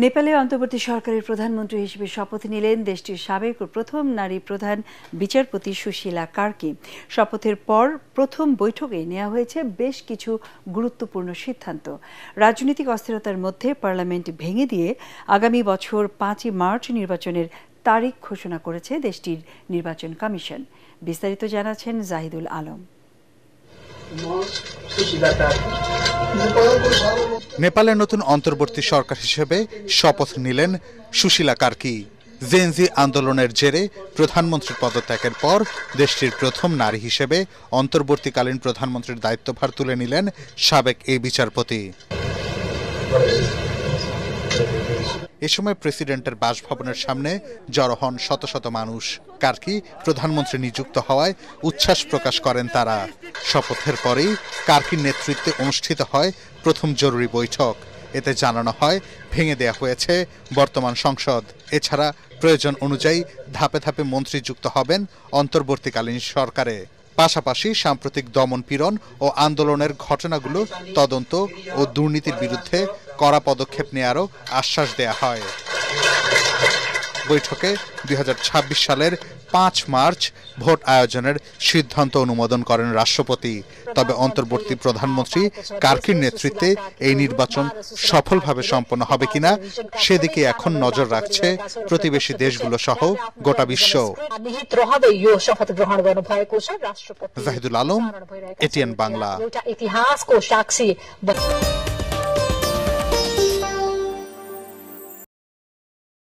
নেপালে অন্তর্বর্তী সরকারের প্রধানমন্ত্রী হিসেবে শপথ নিলেন দেশটির সাবেক ও প্রথম নারী প্রধান বিচারপতি সুশীলা কার্কি। শপথের পর প্রথম বৈঠকে নেওয়া হয়েছে বেশ কিছু গুরুত্বপূর্ণ সিদ্ধান্ত। রাজনৈতিক অস্থিরতার মধ্যে পার্লামেন্ট ভেঙে দিয়ে আগামী বছর 5ই মার্চ নির্বাচনের তারিখ ঘোষণা করেছে দেশটির নির্বাচন কমিশন। বিস্তারিত জানাচ্ছেন জাহিদুল আলম। নেপালের নতুন অন্তর্বর্তী সরকার হিসেবে শপথ নিলেন সুশীলা কার্কি। জেনজি আন্দোলনের জেরে প্রধানমন্ত্রীর পদত্যাগের পর দেশটির প্রথম নারী হিসেবে অন্তর্বর্তীকালীন প্রধানমন্ত্রীর দায়িত্বভার তুলে নিলেন সাবেক এই বিচারপতি। এ সময় প্রেসিডেন্টের বাসভবনের সামনে জড়ো হন শত শত মানুষ। কার্কি প্রধানমন্ত্রী নিযুক্ত হওয়ায় উচ্ছ্বাস প্রকাশ করেন তারা। শপথের পরেই কার্কির নেতৃত্বে অনুষ্ঠিত হয় প্রথম জরুরি বৈঠক। এতে জানানো হয় ভেঙে দেয়া হয়েছে বর্তমান সংসদ। এছাড়া প্রয়োজন অনুযায়ী ধাপে ধাপে মন্ত্রী যুক্ত হবেন অন্তর্বর্তীকালীন সরকারে। পাশাপাশি সাম্প্রতিক দমন-পীড়ন ও আন্দোলনের ঘটনাগুলো তদন্ত ও দুর্নীতির বিরুদ্ধে কড়া পদক্ষেপ নেয়ারও আশ্বাস দেয়া হয়। বৈঠকে 2026 সালের 5 মার্চ ভোট আয়োজনের সিদ্ধান্ত অনুমোদন করেন রাষ্ট্রপতি। তবে অন্তর্বর্তী প্রধানমন্ত্রী কার্কির নেতৃত্বে এই নির্বাচন সফলভাবে সম্পন্ন হবে কিনা সেদিকে এখন নজর রাখছে প্রতিবেশী দেশগুলো সহ গোটা বিশ্ব। জাহিদুল আলম, এটিএন বাংলা।